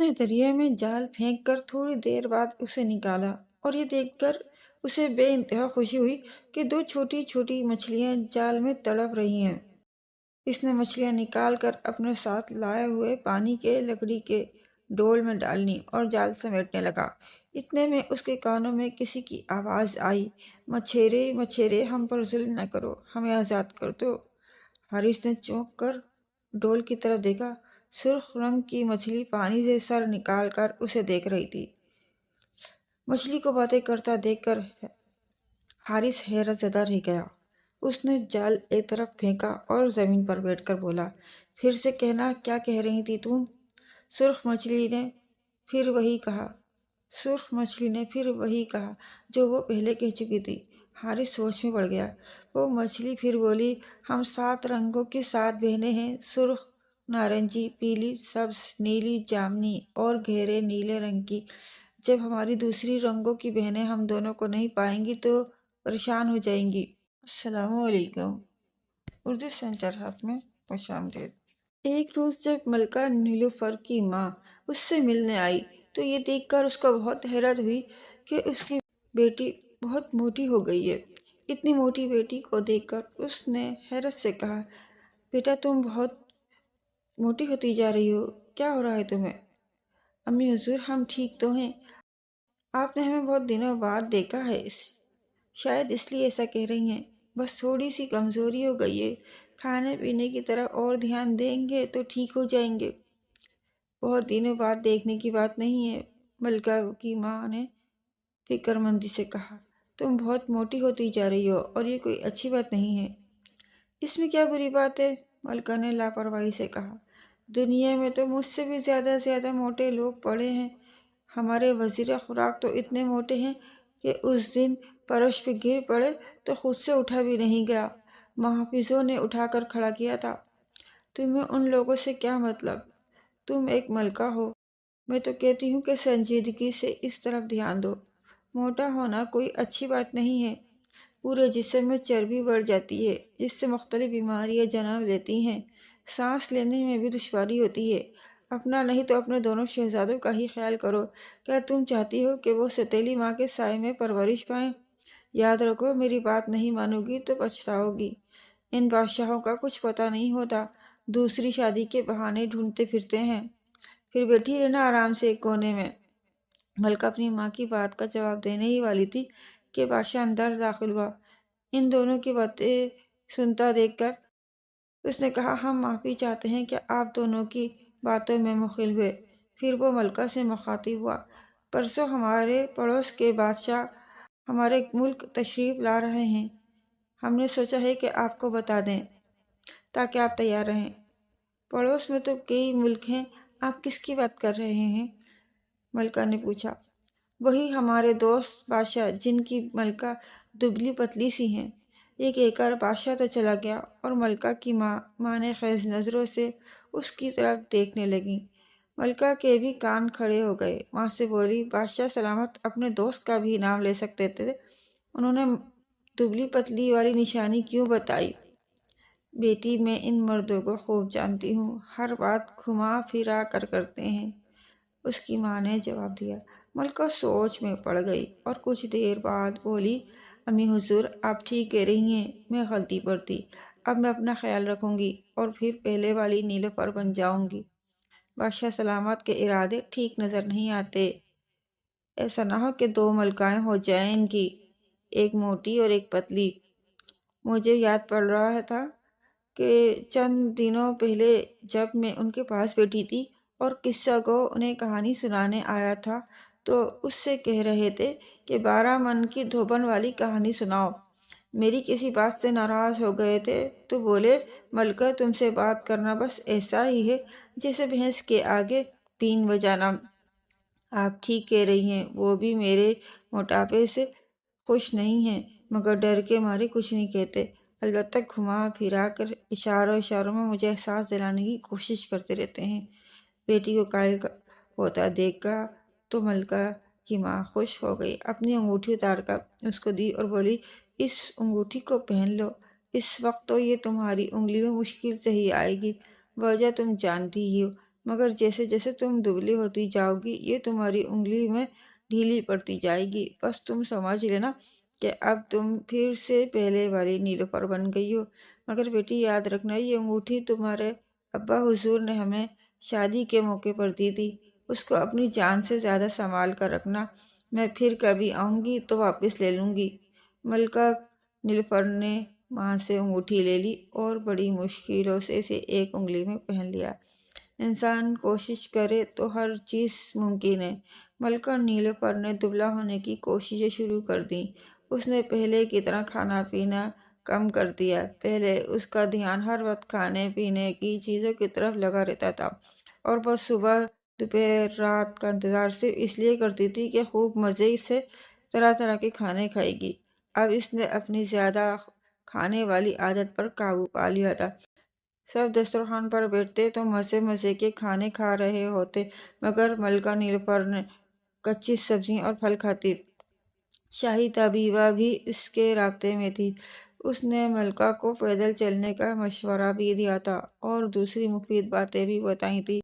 نے دریا میں جال پھینک کر تھوڑی دیر بعد اسے نکالا اور یہ دیکھ کر اسے بے انتہا خوشی ہوئی کہ دو چھوٹی چھوٹی مچھلیاں جال میں تڑپ رہی ہیں۔ اس نے مچھلیاں نکال کر اپنے ساتھ لائے ہوئے پانی کے لکڑی کے ڈول میں ڈالنی اور جال سمیٹنے لگا۔ اتنے میں اس کے کانوں میں کسی کی آواز آئی، مچھیرے مچھیرے ہم پر ظلم نہ کرو، ہمیں آزاد کر دو۔ حارث نے چونک کر ڈول کی طرف دیکھا۔ سرخ رنگ کی مچھلی پانی سے سر نکال کر اسے دیکھ رہی تھی۔ مچھلی کو باتیں کرتا دیکھ کر حارث حیرت زدہ رہ گیا۔ اس نے جال ایک طرف پھینکا اور زمین پر بیٹھ کر بولا، پھر سے کہنا، کیا کہہ رہی تھی تم؟ سرخ مچھلی نے پھر وہی کہا جو وہ پہلے کہہ چکی تھی۔ حارث سوچ میں پڑ گیا۔ وہ مچھلی پھر بولی، ہم 7 رنگوں کی 7 بہنیں ہیں، سرخ، نارنجی، پیلی، سبز، نیلی، جامنی اور گہرے نیلے رنگ کی۔ جب ہماری دوسری رنگوں کی بہنیں ہم دونوں کو نہیں پائیں گی تو پریشان ہو جائیں گی۔ السلام علیکم۔ اردو سینٹر ہب میں خوش آمدید۔ ایک روز جب ملکہ نیلوفر کی ماں اس سے ملنے آئی تو یہ دیکھ کر اس کو بہت حیرت ہوئی کہ اس کی بیٹی بہت موٹی ہو گئی ہے۔ اتنی موٹی بیٹی کو دیکھ کر اس نے حیرت سے کہا، بیٹا تم بہت موٹی ہوتی جا رہی ہو، کیا ہو رہا ہے تمہیں؟ امی حضور ہم ٹھیک تو ہیں، آپ نے ہمیں بہت دنوں بعد دیکھا ہے، شاید اس لیے ایسا کہہ رہی ہیں۔ بس تھوڑی سی کمزوری ہو گئی ہے، کھانے پینے کی طرف اور دھیان دیں گے تو ٹھیک ہو جائیں گے۔ بہت دنوں بعد دیکھنے کی بات نہیں ہے، ملکہ کی ماں نے فکر مندی سے کہا، تم بہت موٹی ہوتی جا رہی ہو اور یہ کوئی اچھی بات نہیں ہے۔ اس میں کیا بری بات ہے؟ ملکہ نے لاپرواہی سے کہا، دنیا میں تو مجھ سے بھی زیادہ موٹے لوگ پڑے ہیں۔ ہمارے وزیر خوراک تو اتنے موٹے ہیں کہ اس دن فرش پہ گر پڑے تو خود سے اٹھا بھی نہیں گیا، محافظوں نے اٹھا کر کھڑا کیا تھا۔ تمہیں ان لوگوں سے کیا مطلب؟ تم ایک ملکہ ہو۔ میں تو کہتی ہوں کہ سنجیدگی سے اس طرف دھیان دو۔ موٹا ہونا کوئی اچھی بات نہیں ہے، پورے جسم میں چربی بڑھ جاتی ہے جس سے مختلف بیماریاں جنم لیتی ہیں، سانس لینے میں بھی دشواری ہوتی ہے۔ اپنا نہیں تو اپنے دونوں شہزادوں کا ہی خیال کرو۔ کیا تم چاہتی ہو کہ وہ ستیلی ماں کے سائے میں پرورش پائیں؟ یاد رکھو، میری بات نہیں مانو گی تو پچھتاؤ گی۔ ان بادشاہوں کا کچھ پتہ نہیں ہوتا، دوسری شادی کے بہانے ڈھونڈتے پھرتے ہیں، پھر بیٹھی رہنا آرام سے ایک کونے میں۔ ملکہ اپنی ماں کی بات کا جواب دینے ہی والی تھی کہ بادشاہ اندر داخل ہوا۔ ان دونوں کی باتیں سنتا دیکھ کر اس نے کہا، ہم معافی چاہتے ہیں کہ آپ دونوں کی باتوں میں مخل ہوئے۔ پھر وہ ملکہ سے مخاطب ہوا، پرسوں ہمارے پڑوس کے بادشاہ ہمارے ملک تشریف لا رہے ہیں، ہم نے سوچا ہے کہ آپ کو بتا دیں تاکہ آپ تیار رہیں۔ پڑوس میں تو کئی ملک ہیں، آپ کس کی بات کر رہے ہیں؟ ملکہ نے پوچھا۔ وہی ہمارے دوست بادشاہ جن کی ملکہ دبلی پتلی سی ہیں۔ یہ کہہ کر بادشاہ تو چلا گیا اور ملکہ کی ماں نے خیز نظروں سے اس کی طرف دیکھنے لگی۔ ملکہ کے بھی کان کھڑے ہو گئے۔ ماں سے بولی، بادشاہ سلامت اپنے دوست کا بھی نام لے سکتے تھے، انہوں نے دبلی پتلی والی نشانی کیوں بتائی؟ بیٹی میں ان مردوں کو خوب جانتی ہوں، ہر بات گھما پھرا کر کرتے ہیں، اس کی ماں نے جواب دیا۔ ملکہ سوچ میں پڑ گئی اور کچھ دیر بعد بولی، امی حضور آپ ٹھیک کہہ رہی ہیں، میں غلطی پر تھی، اب میں اپنا خیال رکھوں گی اور پھر پہلے والی نیلوفر بن جاؤں گی۔ بادشاہ سلامت کے ارادے ٹھیک نظر نہیں آتے، ایسا نہ ہو کہ 2 ملکائیں ہو جائیں ان کی، ایک موٹی اور ایک پتلی۔ مجھے یاد پڑ رہا تھا کہ چند دنوں پہلے جب میں ان کے پاس بیٹھی تھی اور قصہ کو انہیں کہانی سنانے آیا تھا تو اس سے کہہ رہے تھے کہ 12 من کی دھوبن والی کہانی سناؤ۔ میری کسی بات سے ناراض ہو گئے تھے تو بولے، ملکہ تم سے بات کرنا بس ایسا ہی ہے جیسے بھینس کے آگے بین بجانا۔ آپ ٹھیک کہہ رہی ہیں، وہ بھی میرے موٹاپے سے خوش نہیں ہیں مگر ڈر کے مارے کچھ نہیں کہتے، البتہ گھما پھرا کر اشاروں میں مجھے احساس دلانے کی کوشش کرتے رہتے ہیں۔ بیٹی کو قائل ہوتا دیکھا تو ملکہ کی ماں خوش ہو گئی، اپنی انگوٹھی اتار کر اس کو دی اور بولی، اس انگوٹھی کو پہن لو، اس وقت تو یہ تمہاری انگلی میں مشکل سے ہی آئے گی، وجہ تم جانتی ہی ہو، مگر جیسے جیسے تم دبلی ہوتی جاؤ گی یہ تمہاری انگلی میں ڈھیلی پڑتی جائے گی، بس تم سمجھ لینا کہ اب تم پھر سے پہلے والی نیلوفر بن گئی ہو۔ مگر بیٹی یاد رکھنا یہ انگوٹھی تمہارے ابا حضور نے ہمیں شادی کے موقع پر دی تھی، اس کو اپنی جان سے زیادہ سنبھال کر رکھنا، میں پھر کبھی آؤں گی تو واپس لے لوں گی۔ ملکہ نیلوفر نے وہاں سے انگوٹھی لے لی اور بڑی مشکلوں سے اسے ایک انگلی میں پہن لیا۔ انسان کوشش کرے تو ہر چیز ممکن ہے۔ ملکہ نیلوفر نے دبلا ہونے کی کوششیں شروع کر دیں۔ اس نے پہلے کی طرح کھانا پینا کم کر دیا۔ پہلے اس کا دھیان ہر وقت کھانے پینے کی چیزوں کی طرف لگا رہتا تھا اور وہ صبح دوپہر رات کا انتظار صرف اس لیے کرتی تھی کہ خوب مزے سے طرح طرح کے کھانے کھائے گی۔ اب اس نے اپنی زیادہ کھانے والی عادت پر قابو پا لیا تھا۔ سب دسترخوان پر بیٹھتے تو مزے مزے کے کھانے کھا رہے ہوتے، مگر ملکہ نیلوفر کچی سبزیاں اور پھل کھاتی۔ شاہی طبیبہ بھی اس کے رابطے میں تھی۔ اس نے ملکہ کو پیدل چلنے کا مشورہ بھی دیا تھا اور دوسری مفید باتیں بھی بتائی تھیں۔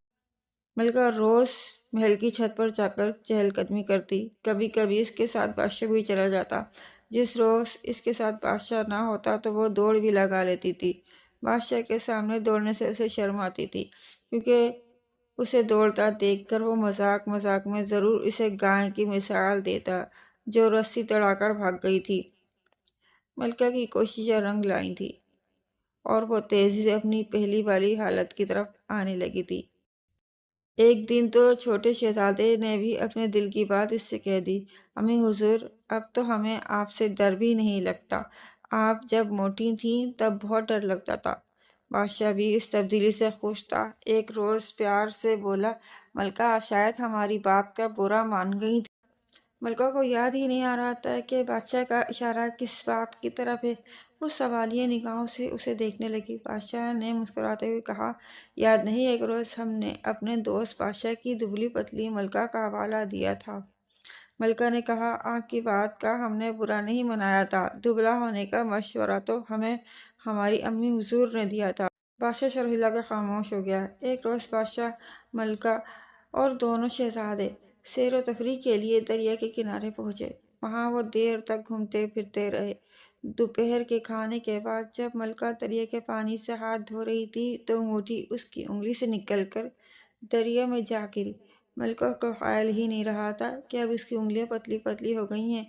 ملکہ روز محل کی چھت پر جا کر چہل قدمی کرتی۔ کبھی کبھی اس کے ساتھ بادشاہ بھی چلا جاتا۔ جس روز اس کے ساتھ بادشاہ نہ ہوتا تو وہ دوڑ بھی لگا لیتی تھی۔ بادشاہ کے سامنے دوڑنے سے اسے شرم آتی تھی، کیونکہ اسے دوڑتا دیکھ کر وہ مذاق مذاق میں ضرور اسے گائے کی مثال دیتا جو رسی تڑا کر بھاگ گئی تھی۔ ملکہ کی کوششیں رنگ لائی تھیں اور وہ تیزی سے اپنی پہلی والی حالت کی طرف آنے لگی تھی۔ ایک دن تو چھوٹے شہزادے نے بھی اپنے دل کی بات اس سے کہہ دی، امی حضور اب تو ہمیں آپ سے ڈر بھی نہیں لگتا، آپ جب موٹی تھیں تب بہت ڈر لگتا تھا۔ بادشاہ بھی اس تبدیلی سے خوش تھا۔ ایک روز پیار سے بولا، ملکہ آپ شاید ہماری بات کا برا مان گئی تھی۔ ملکہ کو یاد ہی نہیں آ رہا تھا کہ بادشاہ کا اشارہ کس بات کی طرف ہے۔ وہ سوالیہ نگاہوں سے اسے دیکھنے لگی۔ بادشاہ نے مسکراتے ہوئے کہا، یاد نہیں ایک روز ہم نے اپنے دوست بادشاہ کی دبلی پتلی ملکہ کا حوالہ دیا تھا؟ ملکہ نے کہا، آپ کی بات کا ہم نے برا نہیں منایا تھا، دبلا ہونے کا مشورہ تو ہمیں ہماری امی حضور نے دیا تھا۔ بادشاہ سر ہلا کے خاموش ہو گیا۔ ایک روز بادشاہ، ملکہ اور دونوں شہزادے سیر و تفریح کے لیے دریا کے کنارے پہنچے۔ وہاں وہ دیر تک گھومتے پھرتے رہے۔ دوپہر کے کھانے کے بعد جب ملکہ دریا کے پانی سے ہاتھ دھو رہی تھی تو انگوٹھی اس کی انگلی سے نکل کر دریا میں جا گری۔ ملکہ کو خیال ہی نہیں رہا تھا کہ اب اس کی انگلیاں پتلی پتلی ہو گئی ہیں،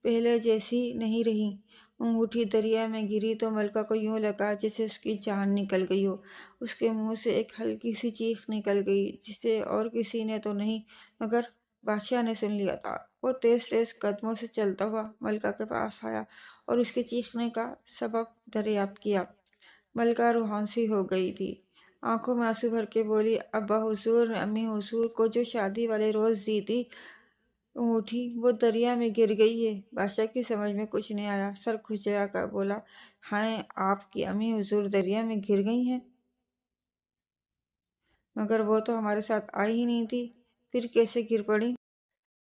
پہلے جیسی نہیں رہیں۔ انگوٹھی دریا میں گری تو ملکہ کو یوں لگا جیسے اس کی جان نکل گئی ہو۔ اس کے منہ سے ایک ہلکی سی چیخ نکل گئی جسے اور کسی نے تو نہیں مگر بادشاہ نے سن لیا تھا۔ وہ تیز تیز قدموں سے چلتا ہوا ملکہ کے پاس آیا اور اس کے چیخنے کا سبب دریافت کیا۔ ملکہ روحان سی ہو گئی تھی، آنکھوں میں آنسو بھر کے بولی، ابا حضور نے امی حضور کو جو شادی والے روز دی تھی انگوٹھی وہ دریا میں گر گئی ہے۔ بادشاہ کی سمجھ میں کچھ نہیں آیا، سر کھجلا کر بولا، ہائے آپ کی امی حضور دریا میں گر گئی ہیں؟ مگر وہ تو ہمارے ساتھ آئی ہی نہیں تھی، پھر کیسے گر پڑی؟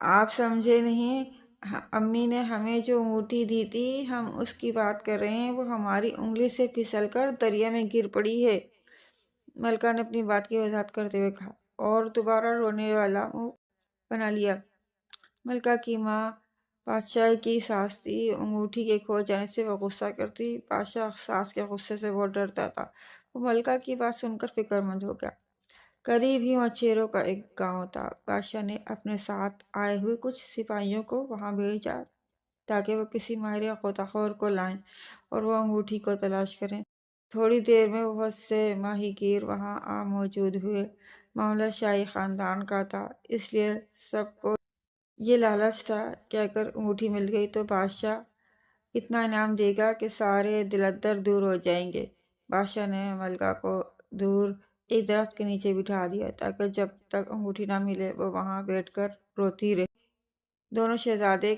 آپ سمجھے نہیں، امی نے ہمیں جو انگوٹھی دی تھی ہم اس کی بات کر رہے ہیں، وہ ہماری انگلی سے پھسل کر دریا میں گر پڑی ہے۔ ملکہ نے اپنی بات کی وضاحت کرتے ہوئے کہا اور دوبارہ رونے والا منہ بنا لیا۔ ملکہ کی ماں بادشاہ کی ساس تھی، انگوٹھی کے کھو جانے سے وہ غصہ کرتی۔ بادشاہ ساس کے غصے سے بہت ڈرتا تھا۔ وہ ملکہ کی بات سن کر فکر مند ہو گیا۔ قریب ہی مچھیروں کا ایک گاؤں تھا۔ بادشاہ نے اپنے ساتھ آئے ہوئے کچھ سپاہیوں کو وہاں بھیجا تاکہ وہ کسی ماہر غوطہ خور کو لائیں اور وہ انگوٹھی کو تلاش کریں۔ تھوڑی دیر میں بہت سے ماہی گیر وہاں آ موجود ہوئے۔ معاملہ شاہی خاندان کا تھا، اس لیے سب کو یہ لالچ تھا کہ اگر انگوٹھی مل گئی تو بادشاہ اتنا انعام دے گا کہ سارے دلدر دور ہو جائیں گے۔ بادشاہ نے ملکہ کو دور ایک درخت کے نیچے بٹھا دیا تاکہ جب تک انگوٹھی نہ ملے وہ وہاں بیٹھ کر روتی رہے۔ دونوں شہزادے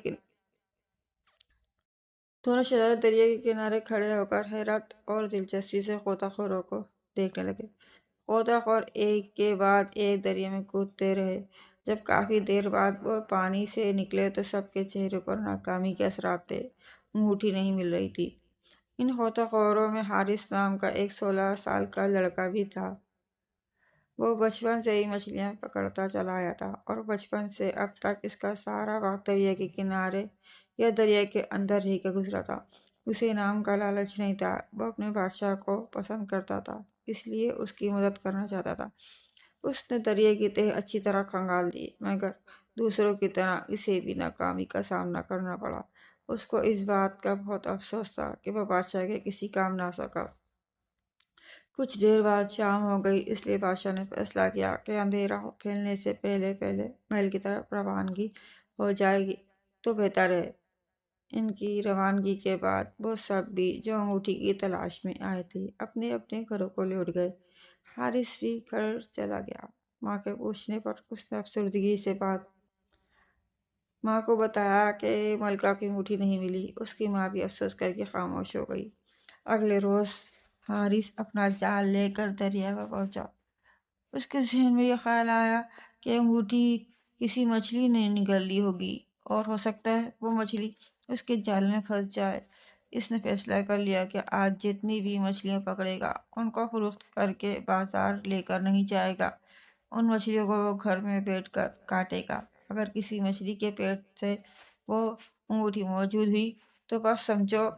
دریا کے کنارے کھڑے ہو کر حیرت اور دلچسپی سے غوطہ خوروں کو دیکھنے لگے۔ غوطہ خور ایک کے بعد ایک دریا میں کودتے رہے۔ جب کافی دیر بعد وہ پانی سے نکلے تو سب کے چہروں پر ناکامی کے اثرات تھے، انگوٹھی نہیں مل رہی تھی۔ ان غوطہ خوروں میں حارث نام کا ایک 16 سال کا لڑکا بھی تھا۔ وہ بچپن سے ہی مچھلیاں پکڑتا چلا آیا تھا اور بچپن سے اب تک اس کا سارا وقت دریا کے کنارے یا دریا کے اندر رہ کے گزرا تھا۔ اسے انعام کا لالچ نہیں تھا، وہ اپنے بادشاہ کو پسند کرتا تھا، اس لیے اس کی مدد کرنا چاہتا تھا۔ اس نے دریا کی تہ اچھی طرح کھنگال دی، مگر دوسروں کی طرح اسے بھی ناکامی کا سامنا کرنا پڑا۔ اس کو اس بات کا بہت افسوس تھا کہ وہ بادشاہ کے کسی کام نہ آ سکا۔ کچھ دیر بعد شام ہو گئی، اس لیے بادشاہ نے فیصلہ کیا کہ اندھیرا پھیلنے سے پہلے محل کی طرف روانگی ہو جائے گی تو بہتر ہے۔ ان کی روانگی کے بعد وہ سب بھی جو انگوٹھی کی تلاش میں آئے تھے اپنے اپنے گھروں کو لوٹ گئے۔ حارث بھی گھر چلا گیا۔ ماں کے پوچھنے پر اس نے افسردگی سے ماں کو بتایا کہ ملکہ کی انگوٹھی نہیں ملی۔ اس کی ماں بھی افسوس کر کے خاموش ہو گئی۔ اگلے روز حارث اپنا جال لے کر دریا میں پہنچا۔ اس کے ذہن میں یہ خیال آیا کہ انگوٹھی کسی مچھلی نے نگل لی ہوگی اور ہو سکتا ہے وہ مچھلی اس کے جال میں پھنس جائے۔ اس نے فیصلہ کر لیا کہ آج جتنی بھی مچھلیاں پکڑے گا ان کو فروخت کر کے بازار لے کر نہیں جائے گا۔ ان مچھلیوں کو وہ گھر میں بیٹھ کر کاٹے گا۔ اگر کسی مچھلی کے پیٹ سے وہ انگوٹھی موجود ہوئی تو بس سمجھو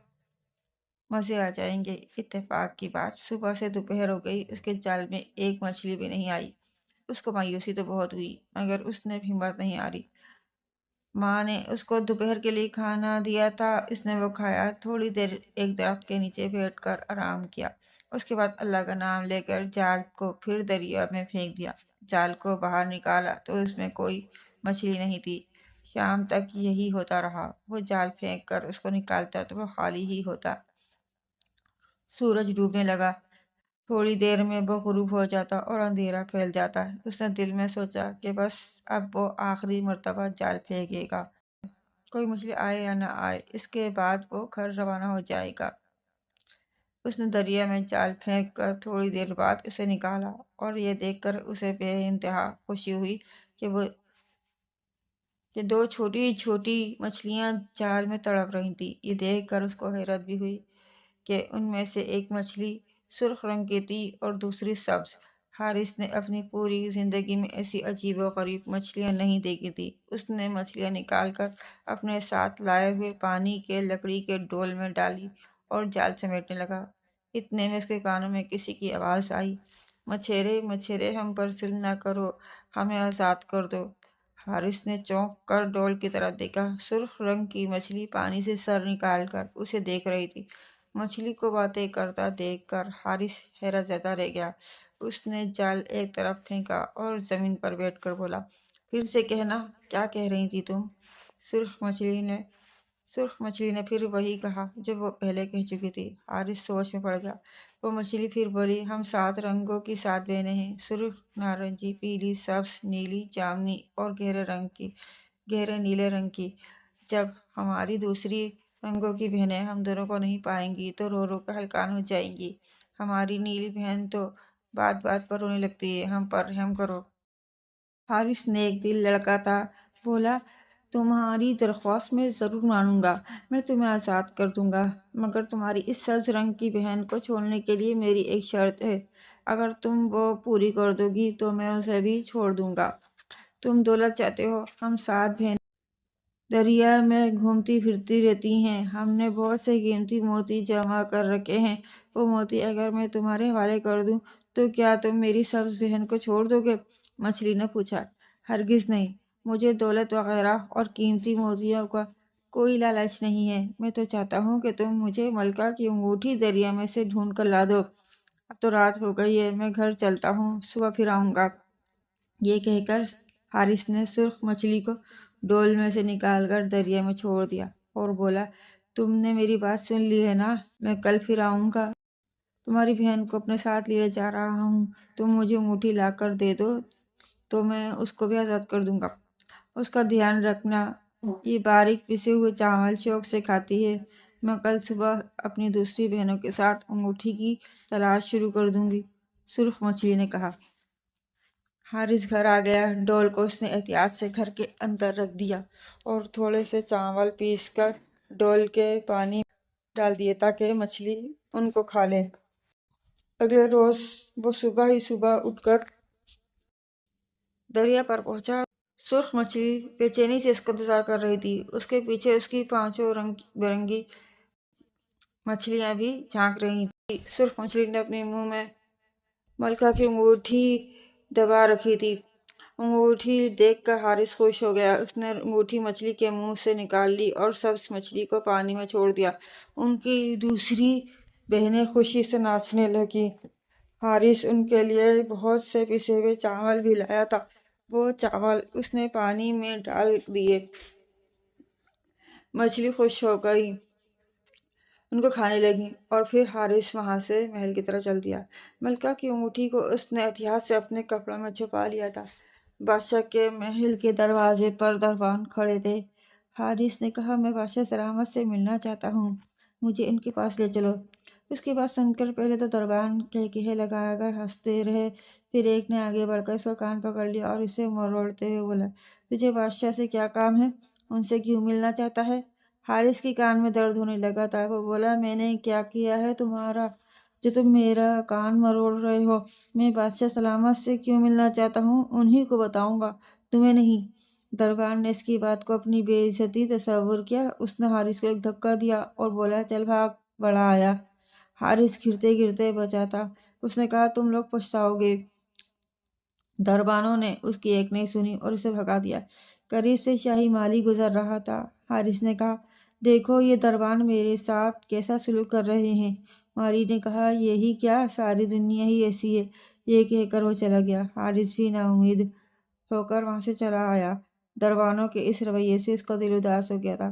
مزے آ جائیں گے۔ اتفاق کی بات، صبح سے دوپہر ہو گئی، اس کے جال میں ایک مچھلی بھی نہیں آئی۔ اس کو مایوسی تو بہت ہوئی، مگر اس نے ہمت نہیں ہاری۔ ماں نے اس کو دوپہر کے لیے کھانا دیا تھا، اس نے وہ کھایا، تھوڑی دیر ایک درخت کے نیچے بیٹھ کر آرام کیا۔ اس کے بعد اللہ کا نام لے کر جال کو پھر دریا میں پھینک دیا۔ جال کو باہر نکالا تو اس میں کوئی مچھلی نہیں تھی۔ شام تک یہی ہوتا رہا، وہ جال پھینک کر اس کو نکالتا تو وہ خالی ہی ہوتا۔ سورج ڈوبنے لگا، تھوڑی دیر میں وہ غروب ہو جاتا اور اندھیرا پھیل جاتا۔ اس نے دل میں سوچا کہ بس اب وہ آخری مرتبہ جال پھینکے گا، کوئی مچھلی آئے یا نہ آئے، اس کے بعد وہ گھر روانہ ہو جائے گا۔ اس نے دریا میں جال پھینک کر تھوڑی دیر بعد اسے نکالا اور یہ دیکھ کر اسے بے انتہا خوشی ہوئی کہ دو چھوٹی چھوٹی مچھلیاں جال میں تڑپ رہی تھیں۔ یہ دیکھ کر اس کو حیرت بھی ہوئی کہ ان میں سے ایک مچھلی سرخ رنگ کی تھی اور دوسری سبز۔ حارث نے اپنی پوری زندگی میں ایسی عجیب و غریب مچھلیاں نہیں دیکھی تھی۔ اس نے مچھلیاں نکال کر اپنے ساتھ لائے ہوئے پانی کے لکڑی کے ڈول میں ڈالی اور جال سمیٹنے لگا۔ اتنے میں اس کے کانوں میں کسی کی آواز آئی، مچھیرے مچھیرے، ہم پر ظلم نہ کرو، ہمیں آزاد کر دو۔ حارث نے چونک کر ڈول کی طرف دیکھا۔ سرخ رنگ کی مچھلی پانی سے سر نکال کر اسے دیکھ رہی تھی۔ مچھلی کو باتیں کرتا دیکھ کر حارث حیرت زدہ رہ گیا۔ اس نے جال ایک طرف پھینکا اور زمین پر بیٹھ کر بولا، پھر سے کہنا، کیا کہہ رہی تھی تم؟ سرخ مچھلی نے پھر وہی کہا جو وہ پہلے کہہ چکی تھی۔ حارث سوچ میں پڑ گیا۔ وہ مچھلی پھر بولی، ہم 7 رنگوں کی 7 بہنیں ہیں، سرخ، نارنجی، پیلی، سبز، نیلی، جامنی اور گہرے نیلے رنگ کی۔ جب ہماری دوسری رنگوں کی بہنیں ہم دونوں کو نہیں پائیں گی تو رو رو کر ہلکان ہو جائیں گی۔ ہماری نیلی بہن تو بات بات پر رونے لگتی ہے، ہم پر رحم کرو۔ حارث نیک دل لڑکا تھا، بولا، تمہاری درخواست میں ضرور مانوں گا، میں تمہیں آزاد کر دوں گا، مگر تمہاری اس سبز رنگ کی بہن کو چھوڑنے کے لیے میری ایک شرط ہے۔ اگر تم وہ پوری کر دو گی تو میں اسے بھی چھوڑ دوں گا۔ تم دولت چاہتے ہو، ہم 7 بہنیں دریا میں گھومتی پھرتی رہتی ہیں، ہم نے بہت سے قیمتی موتی جمع کر رکھے ہیں، وہ موتی اگر میں تمہارے حوالے کر دوں تو کیا تم میری سبز بہن کو چھوڑ دو گے؟ مچھلی نے پوچھا، ہرگز نہیں، مجھے دولت وغیرہ اور قیمتی موتیوں کا کوئی لالچ نہیں ہے، میں تو چاہتا ہوں کہ تم مجھے ملکہ کی انگوٹھی دریا میں سے ڈھونڈ کر لا دو۔ اب تو رات ہو گئی ہے، میں گھر چلتا ہوں، صبح پھر آؤں گا۔ یہ کہہ کر حارث نے سرخ مچھلی کو ڈول میں سے نکال کر دریا میں چھوڑ دیا اور بولا، تم نے میری بات سن لی ہے نا، میں کل پھر آؤں گا، تمہاری بہن کو اپنے ساتھ لیے جا رہا ہوں، تم مجھے انگوٹھی لا کر دے دو تو میں اس کو بھی آزاد کر دوں گا۔ اس کا دھیان رکھنا، یہ باریک پسے ہوئے چاول شوق سے کھاتی ہے، میں کل صبح اپنی دوسری بہنوں کے ساتھ انگوٹھی کی تلاش شروع کر دوں گی، سرخ مچھلی نے کہا۔ حارث گھر آ گیا۔ ڈول کو اس نے احتیاط سے گھر کے اندر رکھ دیا اور تھوڑے سے چاول پیس کر ڈول کے پانی میں ڈال دیے تاکہ مچھلی ان کو کھا لے۔ اگلے روز وہ صبح ہی اٹھ کر دریا پر پہنچا۔ سرخ مچھلی بے چینی سے اس کا انتظار کر رہی تھی۔ اس کے پیچھے اس کی 5 رنگ برنگی مچھلیاں بھی جھانک رہی تھی۔ سرخ مچھلی نے اپنے منہ میں ملکہ کی انگوٹھی دبا رکھی تھی۔ انگوٹھی دیکھ کر حارث خوش ہو گیا۔ اس نے انگوٹھی مچھلی کے منہ سے نکال لی اور سبز مچھلی کو پانی میں چھوڑ دیا۔ ان کی دوسری بہنیں خوشی سے ناچنے لگیں۔ حارث ان کے لیے بہت سے پسے ہوئے چاول بھی لایا تھا۔ وہ چاول اس نے پانی میں ڈال دیے۔ مچھلی خوش ہو گئی، ان کو کھانے لگی اور پھر حارث وہاں سے محل کی طرف چل دیا۔ ملکہ کی انگوٹھی کو اس نے احتیاط سے اپنے کپڑے میں چھپا لیا تھا۔ بادشاہ کے محل کے دروازے پر دربان کھڑے تھے۔ حارث نے کہا، میں بادشاہ سلامت سے ملنا چاہتا ہوں، مجھے ان کے پاس لے چلو۔ اس کی بات سن کر پہلے تو دربان کہے لگا کر ہنستے رہے، پھر ایک نے آگے بڑھ کر اس کا کان پکڑ لیا اور اسے مروڑتے ہوئے بولا، تجھے بادشاہ سے کیا کام ہے؟ ان سے کیوں ملنا چاہتا ہے؟ حارث کے کان میں درد ہونے لگا تھا۔ وہ بولا، میں نے کیا کیا ہے تمہارا جو تم میرا کان مروڑ رہے ہو؟ میں بادشاہ سلامت سے کیوں ملنا چاہتا ہوں انہی کو بتاؤں گا، تمہیں نہیں۔ دربان نے اس کی بات کو اپنی بے عزتی تصور کیا۔ اس نے حارث کو ایک دھکا دیا اور بولا، چل بھاگ، بڑا آیا۔ حارث گرتے گرتے بچا تھا۔ اس نے کہا، تم لوگ پچھتاؤ گے۔ دربانوں نے اس کی ایک نہیں سنی اور اسے بھگا دیا۔ قریب سے شاہی مالی گزر رہا تھا۔ حارث نے کہا، دیکھو یہ دربان میرے ساتھ کیسا سلوک کر رہے ہیں۔ مالی نے کہا، یہی کیا، ساری دنیا ہی ایسی ہے۔ یہ کہہ کر وہ چلا گیا۔ حارث بھی نا امید ہو کر وہاں سے چلا آیا۔ دربانوں کے اس رویے سے اس کا دل اداس ہو گیا تھا۔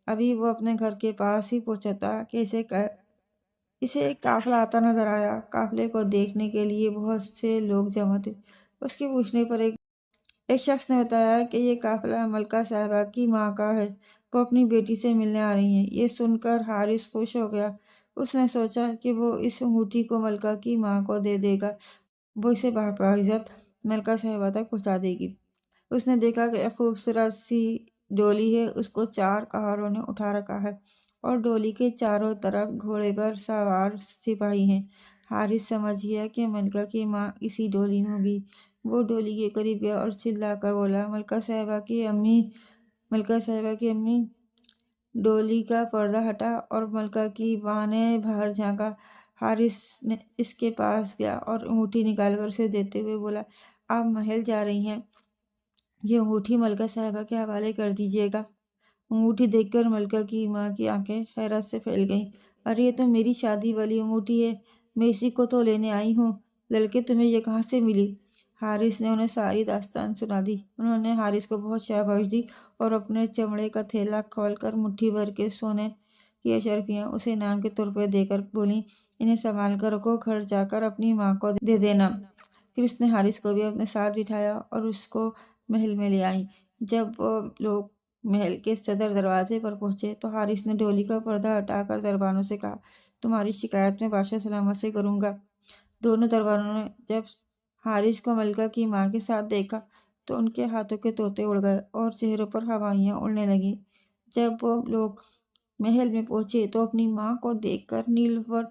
ابھی وہ اپنے گھر کے پاس ہی پہنچا تھا کہ اسے ایک قافلہ آتا نظر آیا۔ قافلے کو دیکھنے کے لیے بہت سے لوگ جمع تھے۔ اس کے پوچھنے پر ایک شخص نے بتایا کہ یہ قافلہ ملکہ صاحبہ کی ماں کا ہے، وہ اپنی بیٹی سے ملنے آ رہی ہیں۔ یہ سن کر حارث خوش ہو گیا۔ اس نے سوچا کہ وہ اس انگوٹھی کو ملکہ کی ماں کو دے دے گا، وہ اسے بحفاظت ملکہ صاحبہ تک پہنچا دے گی۔ اس نے دیکھا کہ ایک خوبصورت سی ڈولی ہے، اس کو 4 قہروں نے اٹھا رکھا ہے اور ڈولی کے چاروں طرف گھوڑے پر سوار سپاہی ہیں۔ حارث سمجھ گیا کہ ملکہ کی ماں اسی ڈولی میں ہوگی۔ وہ ڈولی کے قریب گیا اور چلا کر بولا، ملکہ صاحبہ کی امی، ملکہ صاحبہ کی امی۔ ڈولی کا پردہ ہٹا اور ملکہ کی ماں نے باہر جھانکا۔ حارث نے اس کے پاس گیا اور انگوٹھی نکال کر اسے دیتے ہوئے بولا، آپ محل جا رہی ہیں، یہ انگوٹھی ملکہ صاحبہ کے حوالے کر دیجیے گا۔ انگوٹھی دیکھ کر ملکہ کی ماں کی آنکھیں حیرت سے پھیل گئیں۔ ارے یہ تو میری شادی والی انگوٹھی ہے، میں اسی کو تو لینے آئی ہوں۔ لڑکے، تمہیں یہ کہاں سے ملی؟ حارث نے انہیں ساری داستان سنا دی۔ انہوں نے حارث کو بہت شاباش دی اور اپنے چمڑے کا تھیلا کھول کر مٹھی بھر کے سونے کی اشرفیاں اسے انعام کے طور پر دے کر بولیں، انہیں سنبھال کر رکھو، گھر جا کر اپنی ماں کو دے دینا۔ پھر اس نے حارث کو بھی اپنے ساتھ بٹھایا اور اس کو محل میں لے آئیں۔ جب وہ لوگ محل کے صدر دروازے پر پہنچے تو حارث نے ڈولی کا پردہ ہٹا کر دربانوں سے کہا، تمہاری شکایت میں بادشاہ سلامت سے کروں گا۔ دونوں دربانوں نے جب حارث کو ملکہ کی ماں کے ساتھ دیکھا تو ان کے ہاتھوں کے طوطے اڑ گئے اور چہروں پر ہوائیاں اڑنے لگیں۔ جب وہ لوگ محل میں پہنچے تو اپنی ماں کو دیکھ کر نیلوفر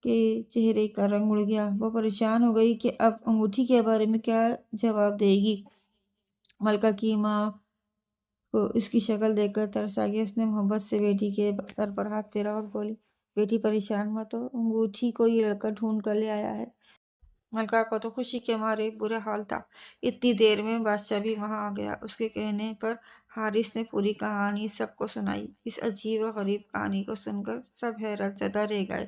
کے چہرے کا رنگ اڑ گیا۔ وہ پریشان ہو گئی کہ اب انگوٹھی کے بارے میں کیا جواب دے گی۔ ملکہ کی ماں کو اس کی شکل دیکھ کر ترس آ گیا۔ اس نے محبت سے بیٹی کے سر پر ہاتھ پھیرا اور بولی، بیٹی پریشان مت ہو، انگوٹھی کو یہ لڑکا ڈھونڈ کر لے آیا ہے۔ ملکہ کو تو خوشی کے مارے برا حال تھا۔ اتنی دیر میں بادشاہ بھی وہاں آ گیا۔ اس کے کہنے پر حارث نے پوری کہانی سب کو سنائی۔ اس عجیب و غریب کہانی کو سن کر سب حیرت زدہ رہ گئے۔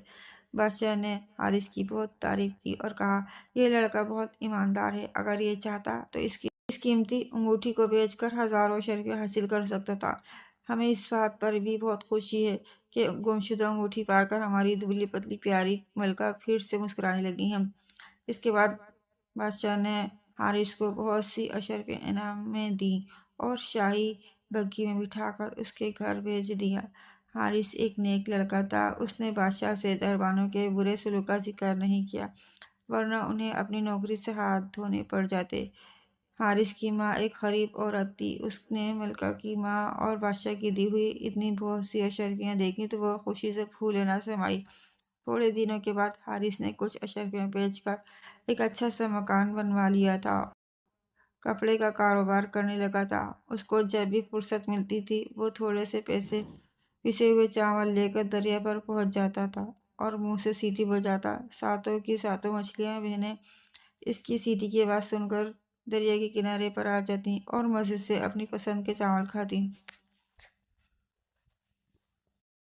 بادشاہ نے حارث کی بہت تعریف کی اور کہا، یہ لڑکا بہت ایماندار ہے، اگر یہ چاہتا تو اس قیمتی انگوٹھی کو بیچ کر ہزاروں اشرفیاں حاصل کر سکتا تھا۔ ہمیں اس بات پر بھی بہت خوشی ہے کہ گمشدہ انگوٹھی پا کر ہماری دبلی پتلی پیاری ملکہ پھر سے مسکرانے لگی ہیں۔ اس کے بعد بادشاہ نے حارث کو بہت سی اشرفیاں انعام میں دیں اور شاہی بگھی میں بٹھا کر اس کے گھر بھیج دیا۔ حارث ایک نیک لڑکا تھا۔ اس نے بادشاہ سے دربانوں کے برے سلوک کا ذکر نہیں کیا، ورنہ انہیں اپنی نوکری سے ہاتھ دھونے پڑ جاتے۔ حارث کی ماں ایک غریب عورت تھی۔ اس نے ملکہ کی ماں اور بادشاہ کی دی ہوئی اتنی بہت سی اشرفیاں دیکھیں تو وہ خوشی سے پھولے نہ سمائی۔ تھوڑے دنوں کے بعد حارث نے کچھ اشرفیاں بیچ کر ایک اچھا سا مکان بنوا لیا تھا کپڑے کا کاروبار کرنے لگا تھا۔ اس کو جب بھی فرصت ملتی تھی وہ تھوڑے سے پیسے پسے ہوئے چاول لے کر دریا پر پہنچ جاتا تھا اور منہ سے سیٹی بجاتا۔ ساتوں کی ساتوں مچھلیاں بہنیں اس کی سیٹی کی آواز سن کر دریا کے کنارے پر آ جاتیں اور مزے سے اپنی پسند کے چاول کھاتیں۔